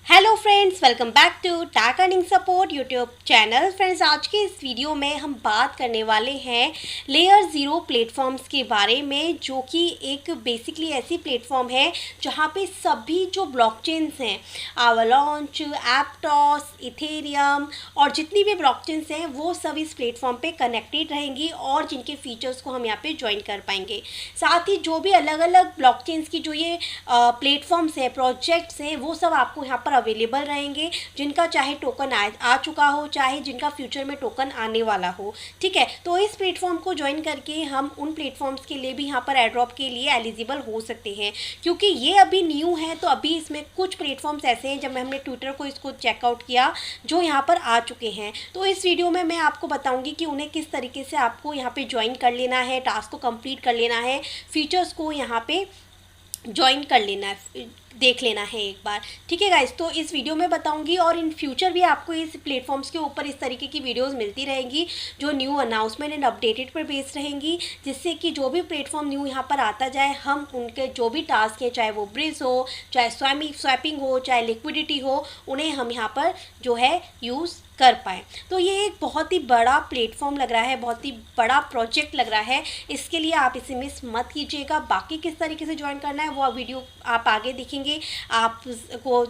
Hello friends, welcome back to tech earning support YouTube channel. Friends, आज के इस video में हम बात करने वाले हैं लेयर ज़ीरो प्लेटफॉर्म्स के बारे में, जो कि एक बेसिकली ऐसी प्लेटफॉर्म है जहां पे सभी जो ब्लॉकचेन्स हैं, एवलांच, एप्टॉस, इथेरियम और जितनी भी ब्लॉकचेन्स हैं वो सब इस प्लेटफॉर्म पे कनेक्टेड रहेंगी और जिनके फीचर्स को हम यहाँ पे ज्वाइन कर पाएंगे। साथ ही जो भी अलग अलग ब्लॉकचेन्स की जो ये प्लेटफॉर्म्स हैं, प्रोजेक्ट्स हैं, वो सब आपको यहाँ पर अवेलेबल रहेंगे, जिनका चाहे टोकन आ चुका हो, चाहे जिनका फ्यूचर में टोकन आने वाला हो। ठीक है, तो इस प्लेटफॉर्म को ज्वाइन करके हम उन प्लेटफॉर्म्स के लिए भी यहाँ पर एयरड्रॉप के लिए एलिजिबल हो सकते हैं, क्योंकि ये अभी न्यू है। तो अभी इसमें कुछ प्लेटफॉर्म्स ऐसे हैं, जब हमने ट्विटर को इसको चेकआउट किया, जो यहाँ पर आ चुके हैं। तो इस वीडियो में मैं आपको बताऊंगी कि उन्हें किस तरीके से आपको यहाँ पे ज्वाइन कर लेना है, टास्क को कंप्लीट कर लेना है, फीचर्स को यहाँ पे ज्वाइन कर लेना है, देख लेना है एक बार। ठीक है गाइस, तो इस वीडियो में बताऊंगी और इन फ्यूचर भी आपको इस प्लेटफॉर्म्स के ऊपर इस तरीके की वीडियोस मिलती रहेंगी, जो न्यू अनाउंसमेंट एंड अपडेटेड पर बेस्ड रहेंगी, जिससे कि जो भी प्लेटफॉर्म न्यू यहाँ पर आता जाए, हम उनके जो भी टास्क हैं, चाहे वो ब्रिज हो, चाहे स्वैपिंग हो, चाहे लिक्विडिटी हो, उन्हें हम यहाँ पर जो है यूज़ कर पाएँ। तो ये एक बहुत ही बड़ा प्लेटफॉर्म लग रहा है, बहुत ही बड़ा प्रोजेक्ट लग रहा है। इसके लिए आप इसे मिस मत कीजिएगा। बाकी किस तरीके से ज्वाइन करना है वो वीडियो आप आगे देखेंगे। आपको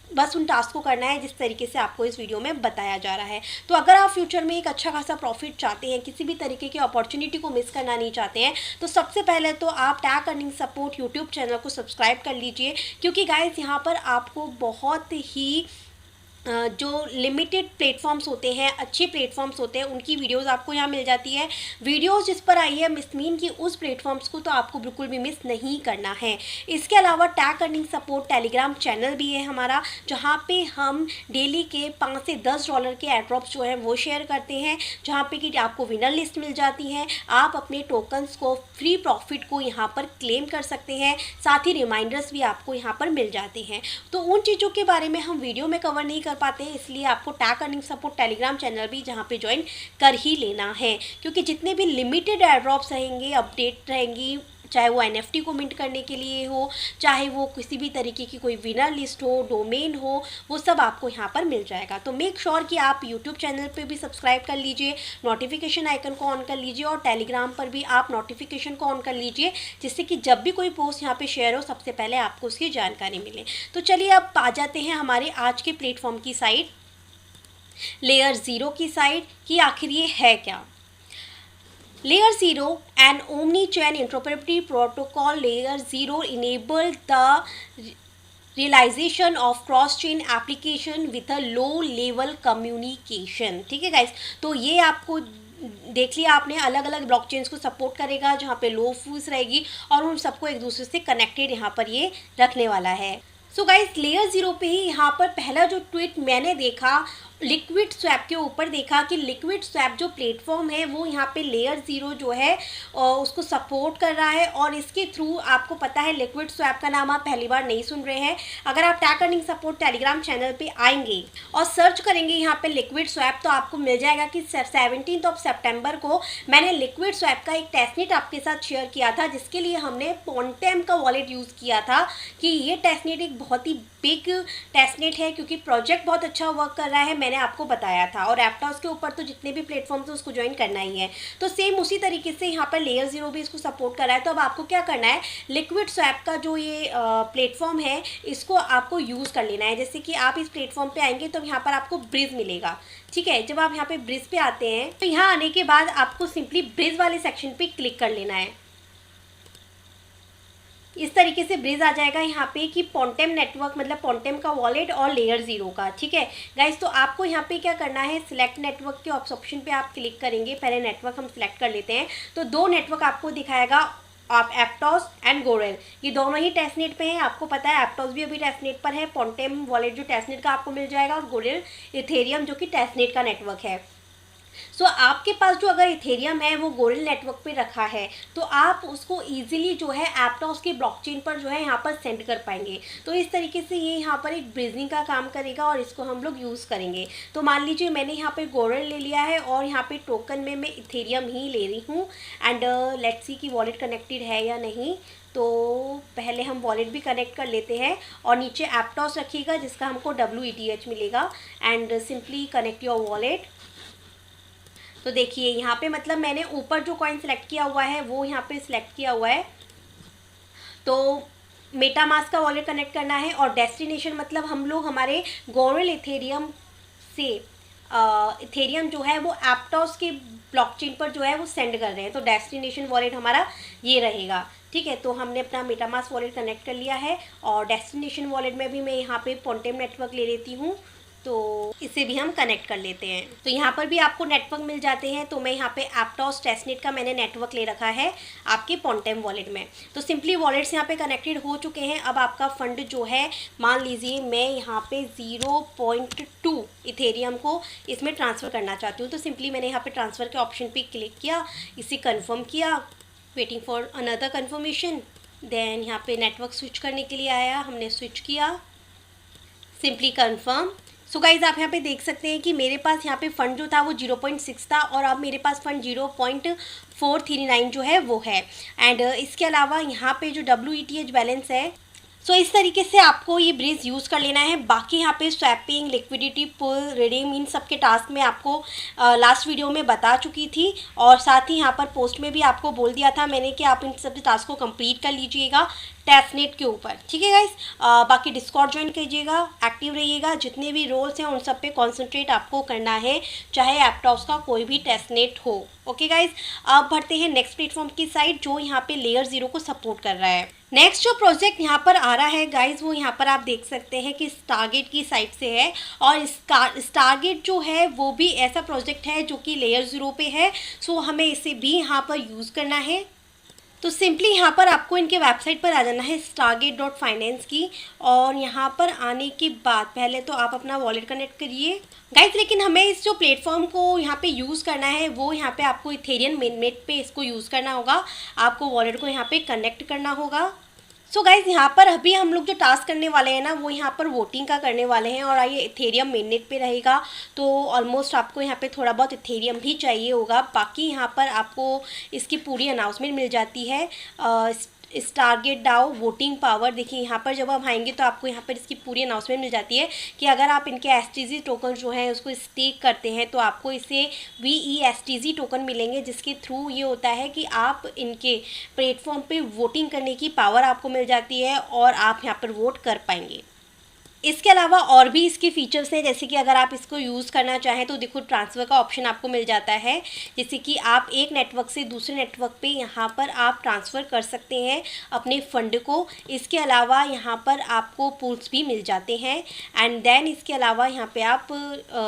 बस उन टास्क को करना है जिस तरीके से आपको इस वीडियो में बताया जा रहा है। तो अगर आप फ्यूचर में एक अच्छा खासा प्रॉफिट चाहते हैं, किसी भी तरीके की अपॉर्चुनिटी को मिस करना नहीं चाहते हैं, तो सबसे पहले तो आप टैक अर्निंग सपोर्ट यूट्यूब चैनल को सब्सक्राइब कर लीजिए, क्योंकि गाइस यहाँ पर आपको बहुत ही जो लिमिटेड प्लेटफॉर्म्स होते हैं, अच्छे प्लेटफॉर्म्स होते हैं, उनकी वीडियोस आपको यहाँ मिल जाती है। वीडियोस जिस पर आई है मिस मीन की उस प्लेटफॉर्म्स को तो आपको बिल्कुल भी मिस नहीं करना है। इसके अलावा टैक अर्निंग सपोर्ट टेलीग्राम चैनल भी है हमारा, जहाँ पे हम डेली के $5 से $10 के एयरड्रॉप्स जो हैं वो शेयर करते हैं, जहाँ पे कि आपको विनर लिस्ट मिल जाती है। आप अपने टोकन्स को, फ्री प्रॉफिट को यहाँ पर क्लेम कर सकते हैं। साथ ही रिमाइंडर्स भी आपको यहाँ पर मिल जाते हैं। तो उन चीज़ों के बारे में हम वीडियो में कवर नहीं कर पाते हैं, इसलिए आपको टैक अर्निंग सपोर्ट टेलीग्राम चैनल भी जहाँ पे ज्वाइन कर ही लेना है, क्योंकि जितने भी लिमिटेड एयरड्रॉप्स रहेंगे, अपडेट रहेंगी, चाहे वो एनएफटी को मिंट करने के लिए हो, चाहे वो किसी भी तरीके की कोई विनर लिस्ट हो, डोमेन हो, वो सब आपको यहाँ पर मिल जाएगा। तो मेक श्योर कि आप यूट्यूब चैनल पे भी सब्सक्राइब कर लीजिए, नोटिफिकेशन आइकन को ऑन कर लीजिए, और टेलीग्राम पर भी आप नोटिफिकेशन को ऑन कर लीजिए, जिससे कि जब भी कोई पोस्ट यहाँ पे शेयर हो, सबसे पहले आपको उसकी जानकारी मिले। तो चलिए अब आ जाते हैं हमारे आज के प्लेटफॉर्म की साइड, लेयर ज़ीरो की साइड, कि आखिर ये है क्या। Layer 0, an omni-chain interoperability protocol. Layer 0 enable the realization of cross-chain application with a low-level communication. ठीक है गाइस, तो ये आपको देख लिया आपने, अलग अलग ब्लॉकचेन्स को सपोर्ट करेगा, जहाँ पे लो फीस रहेगी और उन सबको एक दूसरे से कनेक्टेड यहाँ पर ये रखने वाला है। सो गाइस, लेयर ज़ीरो पे ही यहाँ पर पहला जो ट्वीट मैंने देखा लिक्विड स्वैप के ऊपर देखा कि लिक्विड स्वैप जो प्लेटफॉर्म है वो यहाँ पे लेयर ज़ीरो जो है उसको सपोर्ट कर रहा है, और इसके थ्रू आपको पता है लिक्विड स्वैप का नाम आप पहली बार नहीं सुन रहे हैं। अगर आप टैक अर्निंग सपोर्ट टेलीग्राम चैनल पे आएंगे और सर्च करेंगे यहाँ पे लिक्विड स्वैप, तो आपको मिल जाएगा कि 17 सितंबर को मैंने लिक्विड स्वैप का एक टेस्टनेट आपके साथ शेयर किया था, जिसके लिए हमने पोंटेम का वॉलेट यूज़ किया था। कि ये टेस्टनेट एक बहुत ही बिग टेस्टनेट है, क्योंकि प्रोजेक्ट बहुत अच्छा वर्क कर रहा है, मैंने आपको बताया था। और एप्टॉस के ऊपर तो जितने भी प्लेटफॉर्म्स हैं उसको ज्वाइन करना ही है। तो सेम उसी तरीके से यहाँ पर लेयर ज़ीरो भी इसको सपोर्ट कर रहा है। तो अब आपको क्या करना है, लिक्विड स्वैप का जो ये प्लेटफॉर्म है, इसको आपको यूज़ कर लेना है। जैसे कि आप इस प्लेटफॉर्म पे आएंगे तो यहाँ पर आपको ब्रिज मिलेगा। ठीक है, जब आप यहाँ पे ब्रिज पे आते हैं तो यहाँ आने के बाद आपको सिंपली ब्रिज वाले सेक्शन पे क्लिक कर लेना है। इस तरीके से ब्रिज आ जाएगा यहाँ पे कि पोंटेम नेटवर्क, मतलब पोंटेम का वॉलेट और लेयर ज़ीरो का। ठीक है गाइस, तो आपको यहाँ पे क्या करना है, सिलेक्ट नेटवर्क के ऑप्शन पे आप क्लिक करेंगे। पहले नेटवर्क हम सिलेक्ट कर लेते हैं। तो दो नेटवर्क आपको दिखाएगा, आप एप्टॉस एंड गोरेल, ये दोनों ही टेस्टनेट पे हैं। आपको पता है एप्टॉस भी अभी टेस्टनेट पर है, पोंटेम वॉलेट जो टेस्टनेट का आपको मिल जाएगा, और गोरेल इथेरियम जो कि टेस्टनेट का नेटवर्क है। सो आपके पास जो अगर इथेरियम है वो गोरिल नेटवर्क पे रखा है तो आप उसको इजीली जो है एप्टॉस के ब्लॉकचेन पर जो है यहाँ पर सेंड कर पाएंगे। तो इस तरीके से ये यहाँ पर एक ब्रिजिंग का काम करेगा और इसको हम लोग यूज़ करेंगे। तो मान लीजिए मैंने यहाँ पे गोरिल ले लिया है और यहाँ पे टोकन में मैं इथेरियम ही ले रही हूँ एंड लेट्स सी कि वॉलेट कनेक्टेड है या नहीं। तो पहले हम वॉलेट भी कनेक्ट कर लेते हैं और नीचे एप्टॉस रखिएगा जिसका हमको WETH मिलेगा and simply connect your wallet. तो देखिए यहाँ पे मतलब मैंने ऊपर जो कॉइन सेलेक्ट किया हुआ है वो यहाँ पे सिलेक्ट किया हुआ है। तो मेटामास्क का वॉलेट कनेक्ट करना है और डेस्टिनेशन मतलब हम लोग हमारे गोरिल इथेरियम से इथेरियम जो है वो एप्टॉस के ब्लॉकचेन पर जो है वो सेंड कर रहे हैं। तो डेस्टिनेशन वॉलेट हमारा ये रहेगा। ठीक है, तो हमने अपना मेटामास्क वॉलेट कनेक्ट कर लिया है और डेस्टिनेशन वॉलेट में भी मैं यहाँ पे पोंटेम नेटवर्क ले लेती हूँ, तो इसे भी हम कनेक्ट कर लेते हैं। तो यहाँ पर भी आपको नेटवर्क मिल जाते हैं। तो मैं यहाँ पे एप्टॉस टेस्टनेट का मैंने नेटवर्क ले रखा है आपके पोंटेम वॉलेट में। तो सिंपली वॉलेट्स यहाँ पे कनेक्टेड हो चुके हैं। अब आपका फंड जो है मान लीजिए मैं यहाँ पे 0.2 इथेरियम को इसमें ट्रांसफ़र करना चाहती हूँ। तो सिंपली मैंने यहाँ पे ट्रांसफ़र के ऑप्शन पर क्लिक किया, इसे कन्फर्म किया, waiting for another confirmation. Then यहाँ पे नेटवर्क स्विच करने के लिए आया, हमने स्विच किया, सिंपली कन्फर्म। सो गाइज आप यहाँ पे देख सकते हैं कि मेरे पास यहाँ पे फ़ंड जो था वो 0.6 था और अब मेरे पास फ़ंड 0.439 जो है वो है। एंड इसके अलावा यहाँ पे जो WETH बैलेंस है, सो इस तरीके से आपको ये ब्रिज यूज़ कर लेना है। बाकी यहाँ पे स्वैपिंग, लिक्विडिटी पुल, रिडीम, इन सब के टास्क में आपको लास्ट वीडियो में बता चुकी थी और साथ ही यहाँ पर पोस्ट में भी आपको बोल दिया था मैंने कि आप इन सब टास्क को कंप्लीट कर लीजिएगा टेस्टनेट के ऊपर। ठीक है गाइस, बाकी डिस्कॉर्ड ज्वाइन कीजिएगा, एक्टिव रहिएगा, जितने भी रोल्स हैं उन सब पे कॉन्सेंट्रेट आपको करना है, चाहे एप्टॉस का कोई भी टेस्टनेट हो। ओके गाइस, अब बढ़ते हैं नेक्स्ट प्लेटफॉर्म की साइड जो यहाँ पे लेयर 0 को सपोर्ट कर रहा है। नेक्स्ट जो प्रोजेक्ट यहाँ पर आ रहा है गाइज वो यहाँ पर आप देख सकते हैं कि स्टारगेट की साइड से है और स्टारगेट जो है वो भी ऐसा प्रोजेक्ट है जो कि लेयर 0 पे है। सो हमें इसे भी यहाँ पर यूज़ करना है। तो सिंपली यहाँ पर आपको इनके वेबसाइट पर आ जाना है stargate.finance की और यहाँ पर आने के बाद पहले तो आप अपना वॉलेट कनेक्ट करिए गाइज। लेकिन हमें इस जो प्लेटफॉर्म को यहाँ पे यूज़ करना है वो यहाँ पे आपको इथेरियम मेननेट पे इसको यूज़ करना होगा, आपको वॉलेट को यहाँ पे कनेक्ट करना होगा। सो गाइज यहाँ पर अभी हम लोग जो टास्क करने वाले हैं ना वो यहाँ पर वोटिंग का करने वाले हैं और ये इथेरियम मेननेट पे रहेगा। तो ऑलमोस्ट आपको यहाँ पे थोड़ा बहुत इथेरियम भी चाहिए होगा। बाकी यहाँ पर आपको इसकी पूरी अनाउंसमेंट मिल जाती है। स्टारगेट डाओ वोटिंग पावर, देखिए यहाँ पर जब हम आएंगे तो आपको यहाँ पर इसकी पूरी अनाउंसमेंट मिल जाती है कि अगर आप इनके STZ टोकन जो हैं उसको स्टेक करते हैं तो आपको इसे VESTZ टोकन मिलेंगे, जिसके थ्रू ये होता है कि आप इनके प्लेटफॉर्म पे वोटिंग करने की पावर आपको मिल जाती है और आप यहाँ पर वोट कर पाएंगे। इसके अलावा और भी इसके फीचर्स हैं, जैसे कि अगर आप इसको यूज़ करना चाहें तो देखो ट्रांसफ़र का ऑप्शन आपको मिल जाता है, जैसे कि आप एक नेटवर्क से दूसरे नेटवर्क पे यहाँ पर आप ट्रांसफ़र कर सकते हैं अपने फ़ंड को। इसके अलावा यहाँ पर आपको पूल्स भी मिल जाते हैं एंड देन इसके अलावा यहाँ पे आप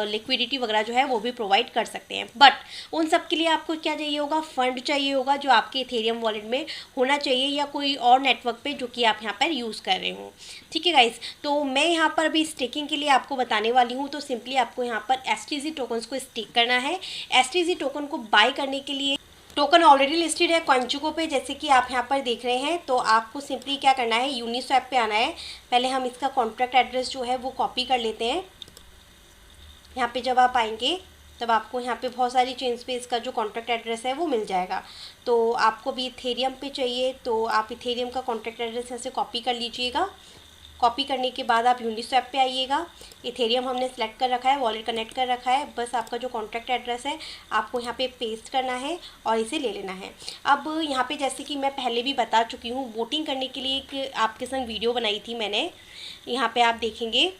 लिक्विडिटी वगैरह जो है वो भी प्रोवाइड कर सकते हैं। बट उन सब के लिए आपको क्या चाहिए होगा, फ़ंड चाहिए होगा जो आपके इथेरियम वॉलेट में होना चाहिए या कोई और नेटवर्क पे जो कि आप यहाँ पर यूज़ कर रहे हो। ठीक है गाइस, तो मैं यहाँ पर अभी स्टेकिंग के लिए आपको बताने वाली हूँ। तो सिंपली आपको यहाँ पर STZ टोकन्स को स्टेक करना है। STZ टोकन को बाय करने के लिए टोकन ऑलरेडी लिस्टेड है कॉइनजुको पे, जैसे कि आप यहाँ पर देख रहे हैं। तो आपको सिंपली क्या करना है, यूनिस्वैप पे आना है। पहले हम इसका कॉन्ट्रैक्ट एड्रेस जो है वो कॉपी कर लेते हैं। यहाँ पे जब आप आएंगे तब आपको यहाँ पे बहुत सारी चेन्स पे इसका जो कॉन्ट्रैक्ट एड्रेस है वो मिल जाएगा। तो आपको भी इथेरियम पे चाहिए तो आप इथेरियम का कॉन्ट्रैक्ट एड्रेस यहाँ से कॉपी कर लीजिएगा। कॉपी करने के बाद आप यूनिस्वैप पे आइएगा। इथेरियम हमने सेलेक्ट कर रखा है, वॉलेट कनेक्ट कर रखा है, बस आपका जो कॉन्ट्रैक्ट एड्रेस है आपको यहाँ पे पेस्ट करना है और इसे ले लेना है। अब यहाँ पे जैसे कि मैं पहले भी बता चुकी हूँ, वोटिंग करने के लिए एक आपके संग वीडियो बनाई थी मैंने, यहाँ पे आप देखेंगे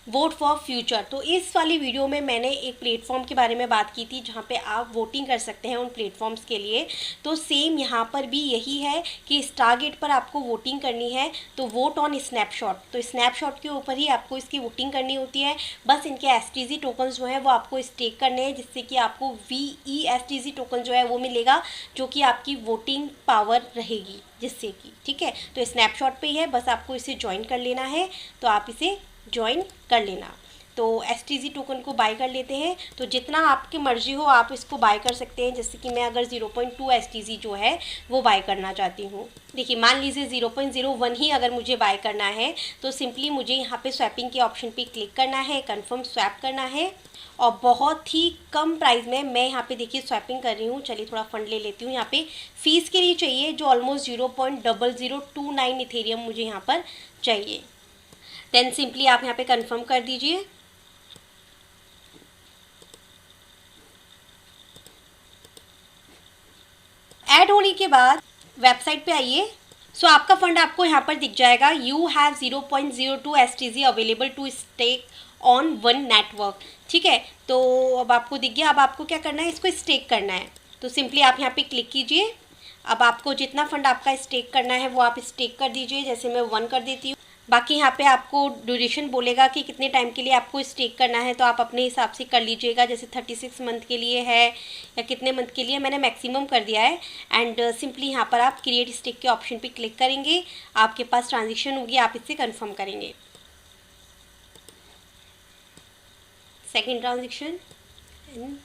वोट फॉर फ्यूचर। तो इस वाली वीडियो में मैंने एक प्लेटफॉर्म के बारे में बात की थी जहाँ पे आप वोटिंग कर सकते हैं उन प्लेटफॉर्म्स के लिए। तो सेम यहाँ पर भी यही है कि स्टारगेट पर आपको वोटिंग करनी है तो वोट ऑन स्नैपशॉट, तो स्नैपशॉट के ऊपर ही आपको इसकी वोटिंग करनी होती है। बस इनके STZ टोकन जो है वो आपको स्टेक करने हैं, जिससे कि आपको VESTZ टोकन जो है वो मिलेगा, जो कि आपकी वोटिंग पावर रहेगी जिससे कि, ठीक है। तो स्नैपशॉट पे ही है, बस आपको इसे ज्वाइन कर लेना है। तो आप इसे ज्वाइन कर लेना। तो STC टोकन को बाय कर लेते हैं। तो जितना आपकी मर्ज़ी हो आप इसको बाय कर सकते हैं। जैसे कि मैं अगर 0.2 STC जो है वो बाय करना चाहती हूँ। देखिए मान लीजिए 0.01 ही अगर मुझे बाय करना है तो सिंपली मुझे यहाँ पे स्वैपिंग के ऑप्शन पे क्लिक करना है, कन्फर्म स्वैप करना है और बहुत ही कम प्राइस में मैं यहाँ पे देखिए स्वैपिंग कर रही हूँ। चलिए थोड़ा फंड ले लेती हूँ। यहाँ पे फ़ीस के लिए चाहिए जो ऑलमोस्ट 0.0029 इथेरियम मुझे यहाँ पर चाहिए। देन सिंपली आप यहाँ पे कंफर्म कर दीजिए। ऐड होने के बाद वेबसाइट पे आइए। सो आपका फंड आपको यहाँ पर दिख जाएगा। You have 0.02 STC available to stake on one network. ठीक है, तो अब आपको दिख गया। अब आपको क्या करना है, इसको स्टेक करना है। तो सिंपली आप यहाँ पे क्लिक कीजिए। अब आपको जितना फंड आपका स्टेक करना है वो आप स्टेक कर दीजिए। जैसे मैं 1 कर देती हूँ। बाकी यहाँ पे आपको ड्यूरेशन बोलेगा कि कितने टाइम के लिए आपको स्टेक करना है, तो आप अपने हिसाब से कर लीजिएगा। जैसे 36 मंथ के लिए है या कितने मंथ के लिए, मैंने मैक्सिमम कर दिया है। एंड सिंपली यहाँ पर आप क्रिएट स्टेक के ऑप्शन पे क्लिक करेंगे। आपके पास ट्रांजेक्शन होगी, आप इससे कन्फर्म करेंगे। Second transaction and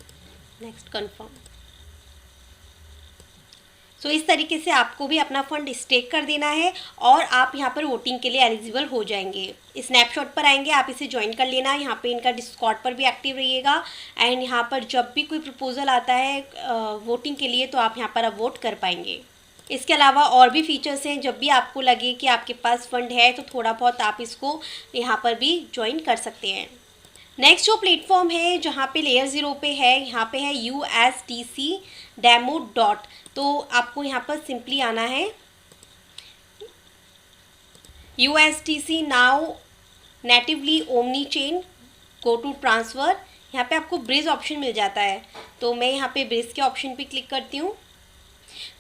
next confirm. So इस तरीके से आपको भी अपना फंड स्टेक कर देना है और आप यहाँ पर वोटिंग के लिए एलिजिबल हो जाएंगे। स्नैपशॉट पर आएंगे, आप इसे ज्वाइन कर लेना। यहाँ पे इनका डिस्कॉर्ड पर भी एक्टिव रहिएगा। एंड यहाँ पर जब भी कोई प्रपोजल आता है वोटिंग के लिए तो आप यहाँ पर अब वोट कर पाएंगे। इसके अलावा और भी फीचर्स हैं। जब भी आपको लगे कि आपके पास फंड है तो थोड़ा बहुत आप इसको यहाँ पर भी ज्वाइन कर सकते हैं। नेक्स्ट जो प्लेटफॉर्म है जहाँ पे लेयर 0 पे है, यहाँ पे है USDC डेमो डॉट। तो आपको यहाँ पर सिंपली आना है। USDC now natively omni chain go to transfer. यहाँ पे आपको ब्रिज ऑप्शन मिल जाता है। तो मैं यहाँ पे ब्रिज के ऑप्शन पे क्लिक करती हूँ।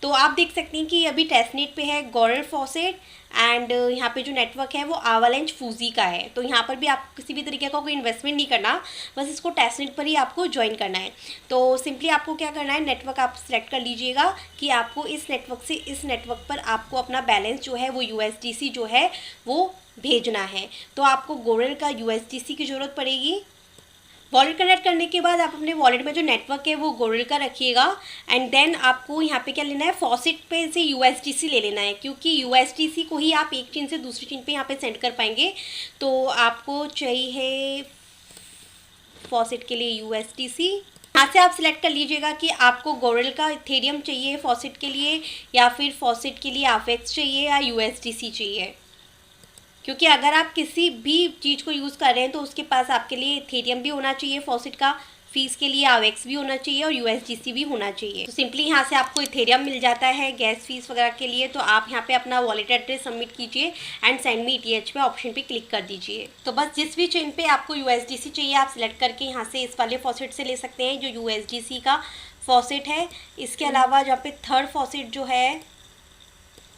तो आप देख सकते हैं कि अभी टेस्टनेट पे है गॉरल फॉसेट एंड यहाँ पे जो नेटवर्क है वो आवालेंज फूजी का है। तो यहाँ पर भी आप किसी भी तरीके का कोई इन्वेस्टमेंट नहीं करना, बस इसको टेस्टनेट पर ही आपको ज्वाइन करना है। तो सिंपली आपको क्या करना है, नेटवर्क आप सिलेक्ट कर लीजिएगा कि आपको इस नेटवर्क से इस नेटवर्क पर आपको अपना बैलेंस जो है वो USDC जो है वो भेजना है। तो आपको गॉरल का USDC की ज़रूरत पड़ेगी। वॉलेट कनेक्ट करने के बाद आप अपने वॉलेट में जो नेटवर्क है वो गॉरल का रखिएगा। एंड देन आपको यहाँ पे क्या लेना है, फॉसेट पे से USDC ले लेना है, क्योंकि USDC को ही आप एक चीन से दूसरी चीन पे यहाँ पे सेंड कर पाएंगे। तो आपको चाहिए फॉसेट के लिए USDC। यहाँ से आप सिलेक्ट कर लीजिएगा कि आपको गॉरल का इथेरियम चाहिए फॉसेट के लिए या फिर फॉसेट के लिए AVEX चाहिए या USDC चाहिए। क्योंकि अगर आप किसी भी चीज़ को यूज़ कर रहे हैं तो उसके पास आपके लिए इथेरियम भी होना चाहिए फॉसेट का, फीस के लिए AVEX भी होना चाहिए और USDC भी होना चाहिए। तो सिंपली यहाँ से आपको इथेरियम मिल जाता है गैस फीस वगैरह के लिए। तो आप यहाँ पे अपना वॉलेट एड्रेस सबमिट कीजिए एंड सेंड मी ETH पे ऑप्शन पे क्लिक कर दीजिए। तो बस जिस भी चेन पे आपको USDC चाहिए आप सिलेक्ट करके यहाँ से इस वाले फॉसेट से ले सकते हैं जो USDC का फॉसेट है। इसके अलावा जहाँ पे थर्ड फॉसेट जो है,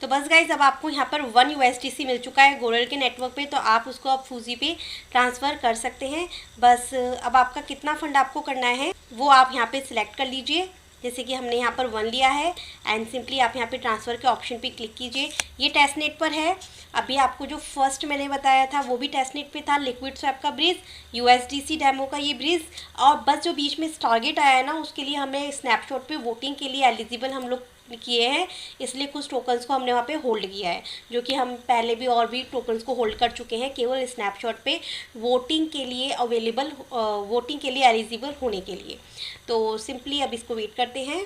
तो बस गाइज अब आपको यहाँ पर 1 USDC मिल चुका है गॉरल के नेटवर्क पे। तो आप उसको अब फूजी पे ट्रांसफ़र कर सकते हैं। बस अब आपका कितना फ़ंड आपको करना है वो आप यहाँ पे सिलेक्ट कर लीजिए। जैसे कि हमने यहाँ पर 1 लिया है एंड सिंपली आप यहाँ पे ट्रांसफ़र के ऑप्शन पे क्लिक कीजिए। ये टेस्टनेट पर है। अभी आपको जो फर्स्ट मैंने बताया था वो भी टेस्टनेट पे था, लिक्विड स्वैप का ब्रिज, USDC डेमो का ये ब्रिज। और बस जो बीच में टारगेट आया है ना उसके लिए हमें स्नैपशॉट पे वोटिंग के लिए एलिजिबल हम लोग किए हैं, इसलिए कुछ टोकन्स को हमने वहाँ पे होल्ड किया है, जो कि हम पहले भी और भी टोकन्स को होल्ड कर चुके हैं केवल स्नैपशॉट पे वोटिंग के लिए अवेलेबल, वोटिंग के लिए एलिजिबल होने के लिए। तो सिंपली अब इसको वेट करते हैं।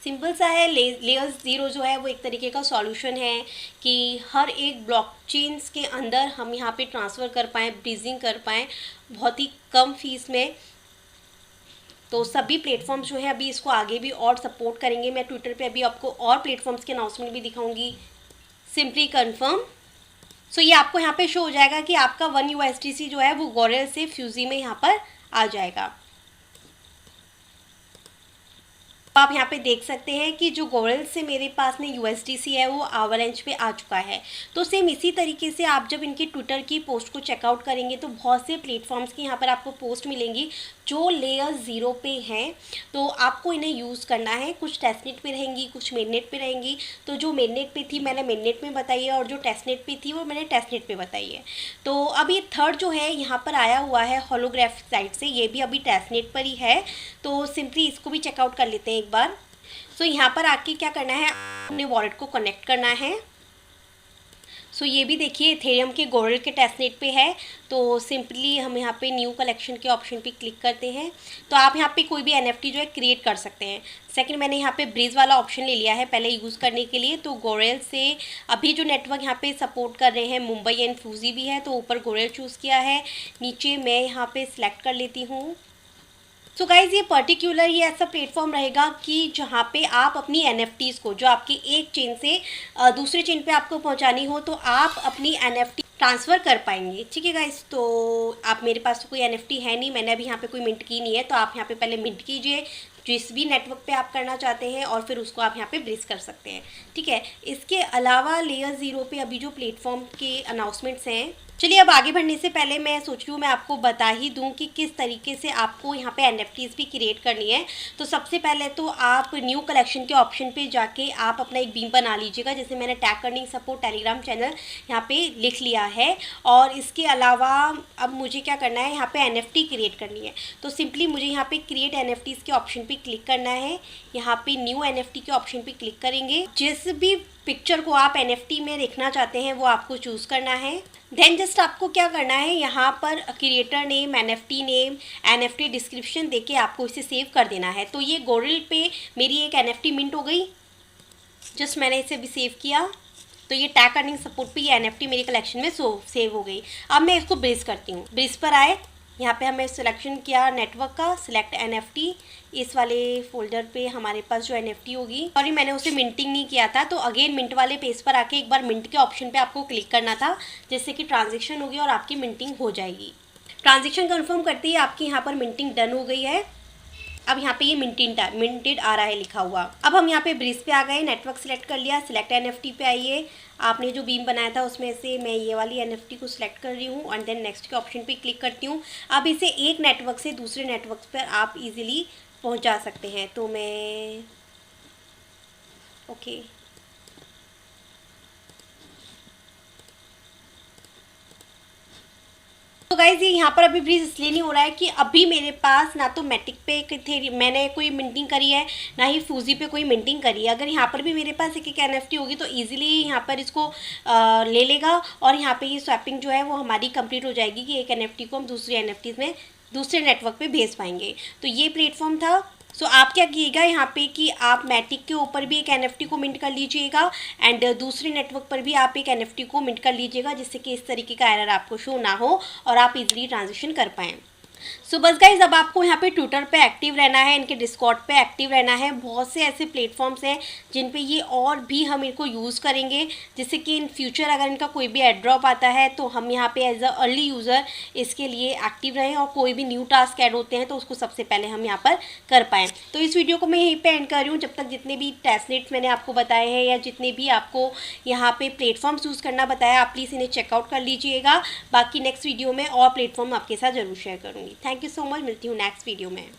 सिंपल सा है। लेयर 0 जो है वो एक तरीके का सॉल्यूशन है कि हर एक ब्लॉकचेन्स के अंदर हम यहाँ पे ट्रांसफ़र कर पाएँ, ब्रीजिंग कर पाएँ बहुत ही कम फीस में। तो सभी प्लेटफॉर्म्स जो है अभी इसको आगे भी और सपोर्ट करेंगे। मैं ट्विटर पे अभी आपको और प्लेटफॉर्म्स के अनाउंसमेंट भी दिखाऊंगी। Simply confirm. सो ये आपको यहाँ पे शो हो जाएगा कि आपका 1 USDC जो है वो गॉरल से फ्यूजी में यहाँ पर आ जाएगा। आप यहाँ पे देख सकते हैं कि जो गोरेल से मेरे पास में USDC है वो अवलांच पे आ चुका है। तो सेम इसी तरीके से आप जब इनकी ट्विटर की पोस्ट को चेकआउट करेंगे तो बहुत से प्लेटफॉर्म्स की यहाँ पर आपको पोस्ट मिलेंगी जो लेयर 0 पे हैं। तो आपको इन्हें यूज़ करना है। कुछ टेस्टनेट पे रहेंगी, कुछ मेननेट पे रहेंगी। तो जो मेननेट पे थी मैंने मेननेट में बताई है और जो टेस्टनेट पे थी वो मैंने टेस्टनेट पे बताई है। तो अभी थर्ड जो है यहाँ पर आया हुआ है होलोग्राफिक साइट से, ये भी अभी टेस्टनेट पर ही है। तो सिंपली इसको भी चेकआउट कर लेते हैं एक बार। सो यहाँ पर आके क्या करना है, अपने वॉलेट को कनेक्ट करना है। सो ये भी देखिए इथेरियम के गोरेल के टेस्टनेट पे है। तो सिंपली हम यहाँ पे न्यू कलेक्शन के ऑप्शन पे क्लिक करते हैं तो आप यहाँ पे कोई भी NFT जो है क्रिएट कर सकते हैं। सेकंड मैंने यहाँ पे ब्रीज वाला ऑप्शन ले लिया है पहले यूज़ करने के लिए। तो गोरेल से अभी जो नेटवर्क यहाँ पे सपोर्ट कर रहे हैं मुंबई एंड फ्यूजी भी है, तो ऊपर गोरेल चूज़ किया है। नीचे मैं यहाँ पे सिलेक्ट कर लेती हूँ। सो गाइज़ ये पर्टिकुलर ये ऐसा प्लेटफॉर्म रहेगा कि जहाँ पे आप अपनी NFTs को जो आपकी एक चेन से दूसरे चेन पे आपको पहुँचानी हो तो आप अपनी NFT ट्रांसफ़र कर पाएंगे। ठीक है गाइज़, तो आप मेरे पास तो कोई NFT है नहीं, मैंने अभी यहाँ पे कोई मिंट की नहीं है। तो आप यहाँ पे पहले मिंट कीजिए जिस भी नेटवर्क पे आप करना चाहते हैं और फिर उसको आप यहाँ पे ब्रिज कर सकते हैं। ठीक है, इसके अलावा लेयर 0 पे अभी जो प्लेटफॉर्म के अनाउंसमेंट्स हैं, चलिए अब आगे बढ़ने से पहले मैं सोच रही हूँ मैं आपको बता ही दूँ कि किस तरीके से आपको यहाँ पे NFTs भी क्रिएट करनी है। तो सबसे पहले तो आप न्यू कलेक्शन के ऑप्शन पे जाके आप अपना एक बीम बना लीजिएगा, जैसे मैंने tag earning support Telegram channel यहाँ पे लिख लिया है। और इसके अलावा अब मुझे क्या करना है, यहाँ पे NFT क्रिएट करनी है। तो सिंपली मुझे यहाँ पे क्रिएट NFTs के ऑप्शन पे क्लिक करना है। यहाँ पे न्यू NFT के ऑप्शन पे क्लिक करेंगे। जिस भी पिक्चर को आप NFT में देखना चाहते हैं वो आपको चूज़ करना है। देन जस्ट आपको क्या करना है, यहाँ पर creator name, NFT name, NFT description देके आपको इसे सेव कर देना है। तो ये गोरेल पे मेरी एक NFT मिंट हो गई। जस्ट मैंने इसे भी सेव किया तो ये टैग अर्निंग सपोर्ट पे ये NFT मेरी कलेक्शन में सेव हो गई। अब मैं इसको ब्रिज करती हूँ। ब्रिज पर आए, यहाँ पे हमें सिलेक्शन किया नेटवर्क का, सिलेक्ट NFT। इस वाले फोल्डर पे हमारे पास जो NFT होगी, सॉरी मैंने उसे मिंटिंग नहीं किया था, तो अगेन मिंट वाले पेज पर आके एक बार मिंट के ऑप्शन पे आपको क्लिक करना था, जिससे कि ट्रांजेक्शन होगी और आपकी मिंटिंग हो जाएगी। ट्रांजेक्शन कंफर्म करते ही आपकी यहाँ पर मिंटिंग डन हो गई है। अब यहाँ पे ये मिंटेड आ रहा है लिखा हुआ। अब हम यहाँ पे ब्रिज पे आ गए, नेटवर्क सिलेक्ट कर लिया, सिलेक्ट NFT पे आइए। आपने जो बीम बनाया था उसमें से मैं ये वाली NFT को सिलेक्ट कर रही हूँ एंड देन नेक्स्ट के ऑप्शन पे क्लिक करती हूँ। अब इसे एक नेटवर्क से दूसरे नेटवर्क पर आप इजीली पहुँचा सकते हैं। तो मैं ओके तो गाइज़ ये यहाँ पर अभी ब्रिज इसलिए नहीं हो रहा है कि अभी मेरे पास ना तो मैटिक पे मैंने कोई मिंटिंग करी है, ना ही फ्यूजी पे कोई मिंटिंग करी है। अगर यहाँ पर भी मेरे पास एक NFT होगी तो इजीली यहाँ पर इसको ले लेगा और यहाँ पे ये स्वैपिंग जो है वो हमारी कंप्लीट हो जाएगी कि एक NFT को हम दूसरे NFTs में दूसरे नेटवर्क पे भेज पाएंगे। तो ये प्लेटफॉर्म था। सो आप क्या कीजिएगा यहाँ पे कि आप मैटिक के ऊपर भी एक NFT को मिंट कर लीजिएगा एंड दूसरे नेटवर्क पर भी आप एक NFT को मिंट कर लीजिएगा, जिससे कि इस तरीके का एरर आपको शो ना हो और आप इजीली ट्रांजेक्शन कर पाएँ। सो बस गाइज अब आपको यहाँ पे ट्विटर पे एक्टिव रहना है, इनके डिस्कॉर्ड पे एक्टिव रहना है। बहुत से ऐसे प्लेटफॉर्म्स हैं जिन पे ये और भी हम इनको यूज़ करेंगे, जिससे कि इन फ्यूचर अगर इनका कोई भी एड ड्रॉप आता है तो हम यहाँ पे एज अ अर्ली यूज़र इसके लिए एक्टिव रहें और कोई भी न्यू टास्क ऐड होते हैं तो उसको सबसे पहले हम यहाँ पर कर पाएँ। तो इस वीडियो को मैं यहीं पर एंड कर रही हूँ। जब तक जितने भी टेस्टनेट्स मैंने आपको बताए हैं या जितने भी आपको यहाँ पे प्लेटफॉर्म्स यूज़ करना बताया, आप प्लीज़ इन्हें चेकआउट कर लीजिएगा। बाकी नेक्स्ट वीडियो में और प्लेटफॉर्म आपके साथ ज़रूर शेयर करूँगी। थैंक यू सो मच, मिलती हूँ नेक्स्ट वीडियो में।